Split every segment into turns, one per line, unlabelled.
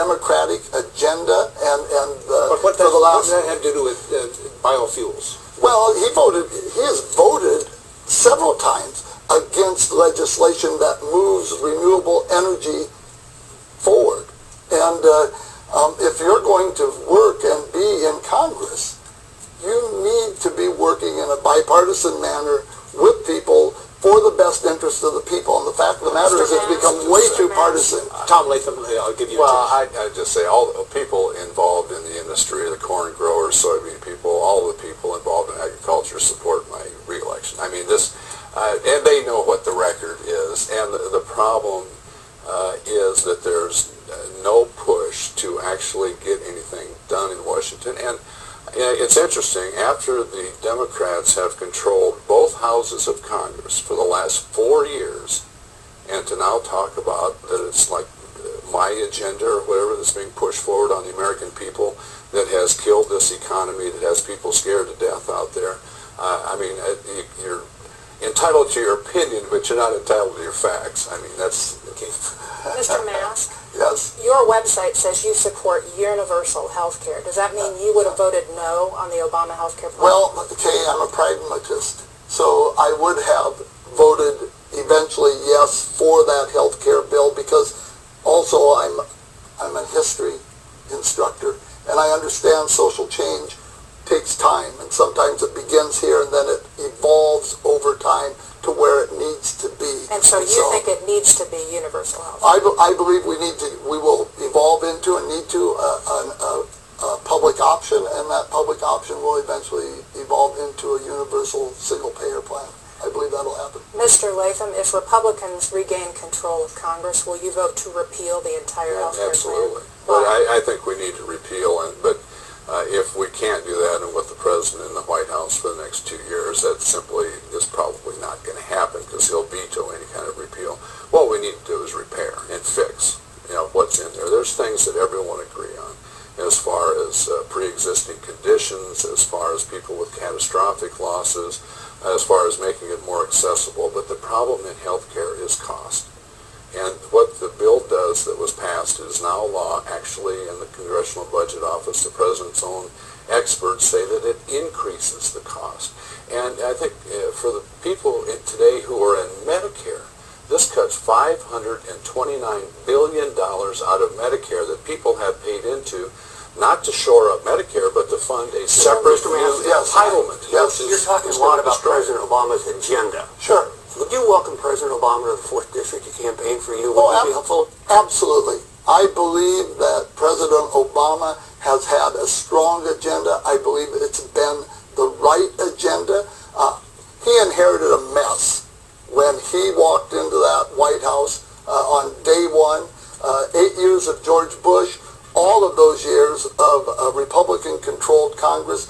Democratic agenda, and
But what does that have to do with biofuels?
Well, he has voted several times against legislation that moves renewable energy forward. And if you're going to work and be in Congress, you need to be working in a bipartisan manner with people for the best interest of the people. And the fact of the matter is it's become way too partisan.
Tom Latham, I'll give you a chance.
I'd just say all the people involved in the industry, the corn growers, soybean people, all the people involved in agriculture support my re-election. I mean, and they know what the record is. And the problem is that there's no push to actually get anything done in Washington. And it's interesting, after the Democrats have controlled both houses of Congress for the last 4 years, and to now talk about that it's like my agenda or whatever that's being pushed forward on the American people that has killed this economy, that has people scared to death out there. I mean, you're entitled to your opinion, but you're not entitled to your facts. I mean, that's... Okay.
Mr. Mask?
Yes.
Your website says you support universal health care. Does that mean you would have voted no on the Obama health care plan?
Well, okay, I'm a pragmatist, so I would have voted eventually yes for that health care bill, because also I'm a history instructor, and I understand social change takes time, and sometimes it begins here and then it evolves over time to where it needs to be.
And so you think it needs to be universal health?
I believe we will evolve into and need to a public option, and that public option will eventually evolve into a universal single-payer plan. I believe that'll happen.
Mr. Latham, if Republicans regain control of Congress, will you vote to repeal the entire health care plan?
Absolutely. But I think we need to repeal it. But if we can't do that, and with the president in the White House for the next 2 years, that simply is probably not going to happen, because he'll veto any kind of repeal. What we need to do is repair and fix, what's in there. There's things that everyone agree on, as far as pre-existing conditions, as far as people with catastrophic losses, as far as making it more accessible. But the problem in healthcare is cost. And what the bill does that was passed is now law. Actually, in the Congressional Budget Office, the president's own experts say that it increases the cost. And I think for the people today who are in Medicare, this cuts $529 billion out of Medicare that people have paid into, not to shore up Medicare, but to fund a separate entitlement.
Yes, you're talking a lot about President Obama's agenda.
Sure.
Would you welcome President Obama to the 4th District to campaign for you? Would that be helpful?
Absolutely. I believe that President Obama has had a strong agenda. I believe it's been the right agenda. He inherited a mess when he walked into that White House on day one. 8 years of George Bush, all of those years of a Republican-controlled Congress,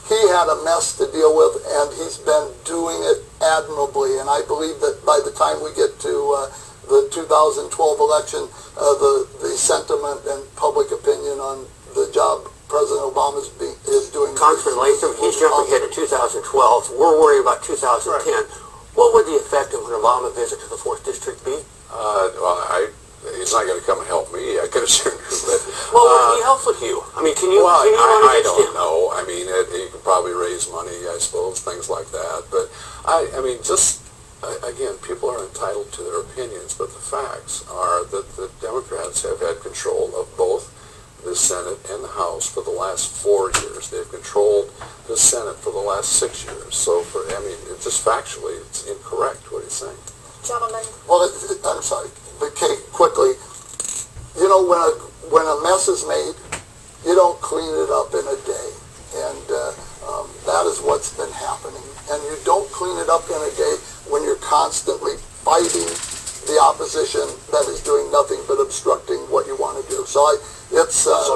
he had a mess to deal with, and he's been doing it admirably. And I believe that by the time we get to the 2012 election, the sentiment and public opinion on the job President Obama is doing.
Congressman Latham, he's jumping ahead to 2012. We're worried about 2010. Right. What would the effect of an Obama visit to the 4th District be?
He's not going to come and help me. I could assure you. But,
well, would he be helpful to you? I mean, can you?
Well, I don't
him?
know. I mean, he could probably raise money, I suppose, things like that. But I mean, just again, people are entitled to their opinions, but the facts are that the Democrats have had control of both the Senate and the House for the last 4 years. They've controlled the Senate for the last 6 years. So, it's just factually, it's incorrect what he's saying.
Gentlemen.
Well, I'm sorry. But Kate, quickly, when a mess is made, you don't clean it up in a day. And that is what's been happening. And you don't clean it up in a day when you're constantly fighting the opposition that is doing nothing but obstructing what you want to do. So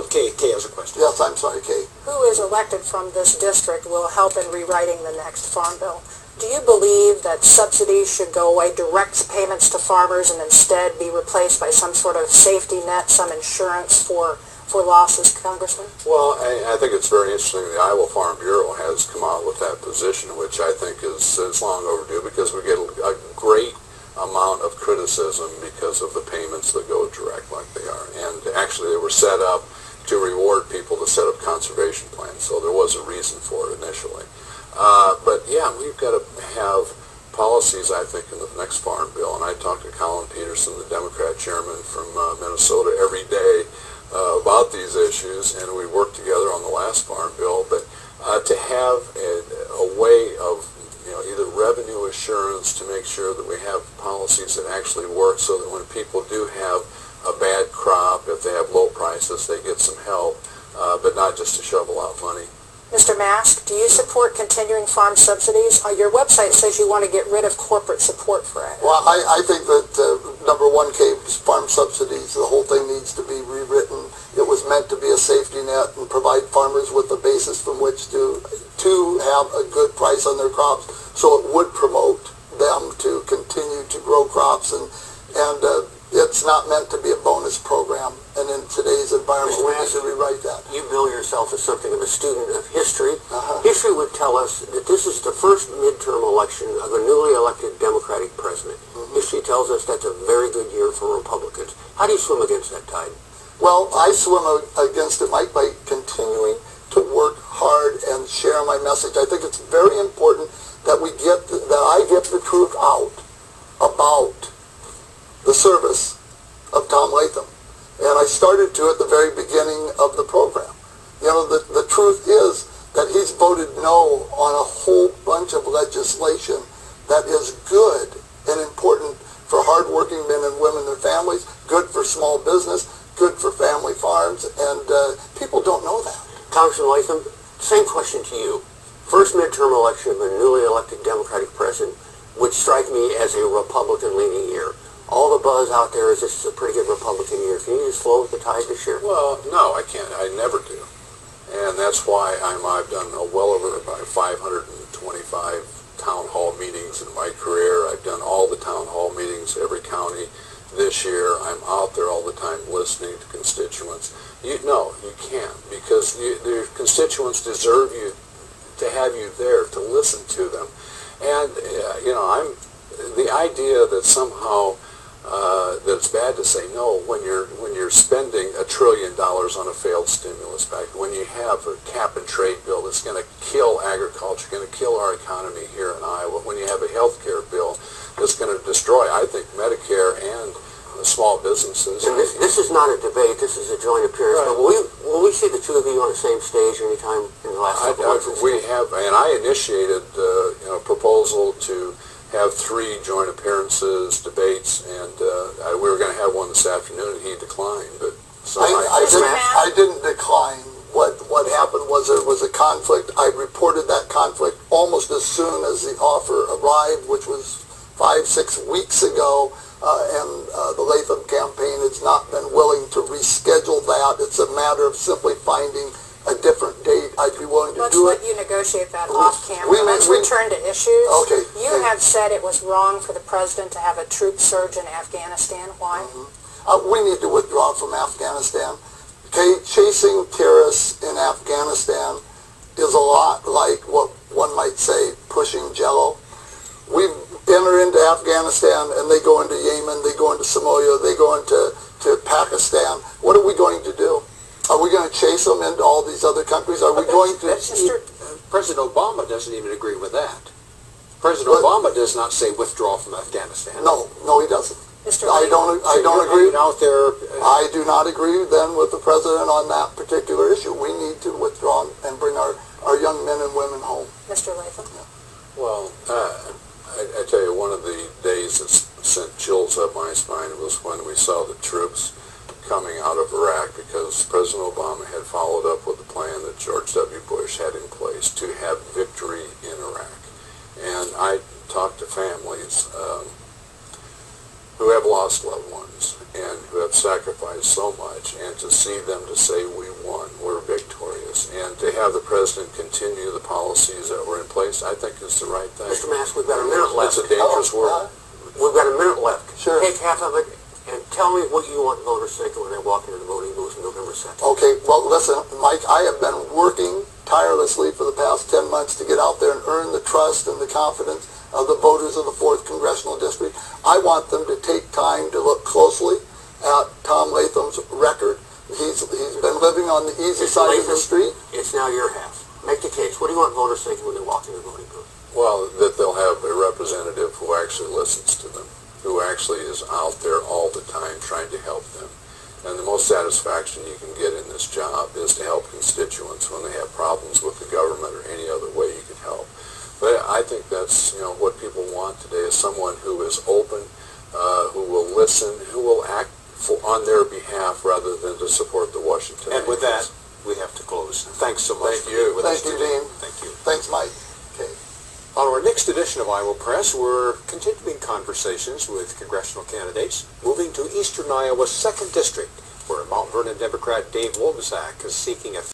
Kay has a question.
Yes, I'm sorry, Kay.
Who is elected from this district will help in rewriting the next farm bill? Do you believe that subsidies should go away, direct payments to farmers, and instead be replaced by some sort of safety net, some insurance for losses, Congressman?
Well, I think it's very interesting. The Iowa Farm Bureau has come out with that position, which I think is long overdue, because we get a great amount of criticism because of the payments that go direct like they are. And actually they were set up to reward people to set up conservation plans, so there was a reason for it initially. But yeah, we've got to have policies, I think, in the next Farm Bill, and I talk to Colin Peterson, the Democrat chairman from Minnesota, every day about these issues, and we worked together on the last Farm Bill. But to have a way of either revenue assurance to make sure that we have policies that actually work, so that when people do have a bad crop, if they have low prices, they get some help, but not just to shovel out money.
Mr. Mask, do you support continuing farm subsidies? Your website says you want to get rid of corporate support for it.
Well, I think that number one, farm subsidies, the whole thing needs to be rewritten. It was meant to be a safety net and provide farmers with a basis from which to have a good price on their crops, so it would promote them to continue to grow crops, and it's not meant to be a bonus program. And in today's environment, we need to rewrite that.
You bill yourself as something of a student of history. History would tell us that this is the first midterm election of a newly elected Democratic president. History tells us that's a very good year for Republicans. How do you swim against that tide?
Well, I swim against it, Mike, by continuing to work hard and share my message. I think it's very important that I get the truth out about the service of Tom Latham. And I started to at the very beginning of the program. The truth is that he's voted no on a whole bunch of legislation that is good and important for hardworking men and women and their families, good for small business, good for family farms, and people don't know that.
Congressman Latham, same question to you. First midterm election of a newly elected Democratic president would strike me as a Republican-leaning year. All the buzz out there is this is a pretty good Republican year. Can you just flow with the tide this year?
Well, no, I can't. I never do. And that's why I've done well over about 525 town hall meetings in my career. I've done all the town hall meetings, every county. This year, I'm out there all the time listening to constituents. No, you can't, because the constituents deserve you to have you there to listen to them. And the idea that somehow that it's bad to say no when you're spending $1 trillion on a failed stimulus package, when you have a cap and trade bill that's going to kill agriculture, going to kill our economy here in Iowa, when you have a health care bill that's going to destroy, I think, Medicare and small businesses.
And this is not a debate, this is a joint appearance. Right. But will we see the two of you on the same stage anytime in the last couple of months?
We have, and I initiated a proposal to have 3 joint appearances, debates, and we were going to have one this afternoon, and he declined. But so
I didn't decline. What happened was there was a conflict. I reported that conflict almost as soon as the offer arrived, which was 5-6 weeks ago, and the Latham campaign has not been willing to reschedule that. It's a matter of simply finding a different date. I'd be willing to do it.
Let's let you negotiate that off camera. Let's return to issues.
Okay.
You have said it was wrong for the president to have a troop surge in Afghanistan. Why?
We need to withdraw from Afghanistan. Okay, chasing terrorists in Afghanistan is a lot like what one might say pushing Jell-O. We enter into Afghanistan and they go into Yemen, they go into Somalia, they go into Pakistan. What are we going to do? Are we going to chase them into all these other countries? Are we going to...
President Obama doesn't even agree with that. President Obama does not say withdraw from Afghanistan.
No, he doesn't. I don't agree.
Out there,
I do not agree then with the president on that particular issue. We need to withdraw and bring our young men and women home.
Mr. Latham?
Well, I tell you, one of the days that sent chills up my spine was when we saw the troops coming out of Iraq, because President Obama had followed up with the plan that George W. Bush had in place to have victory in Iraq. And I talked to families who have lost loved ones and who have sacrificed so much, and to see them to say, we won, we're victorious, and to have the president continue the policies that were in place, I think is the right thing.
Mr. Mask, we've got a minute left.
It's a dangerous world.
We've got a minute left.
Sure.
Take half of it and tell me what you want voters thinking when they walk into the voting booth on November 2nd.
Okay, well, listen, Mike, I have been working tirelessly for the past 10 months to get out there and earn the trust and the confidence of the voters of the 4th Congressional District. I want them to take time to look closely at Tom Latham's record. He's been living on the easy side of the street.
It's now your half. Make the case. What do you want voters thinking when they walk in the voting booth?
Well, that they'll have a representative who actually listens to them, who actually is out there all the time trying to help them. And the most satisfaction you can get in this job is to help constituents when they have problems with the government or any other way you can help. But I think that's, what people want today is someone who is open, who will listen, who will act on their behalf rather than to support the Washington.
And with that, we have to close. Thanks so much.
Thank you.
Thank you, Dean.
Thank you.
Thanks, Mike. Okay.
On our next edition of Iowa Press, we're continuing conversations with congressional candidates, moving to eastern Iowa's 2nd District, where Mount Vernon Democrat Dave Wolbzak is seeking a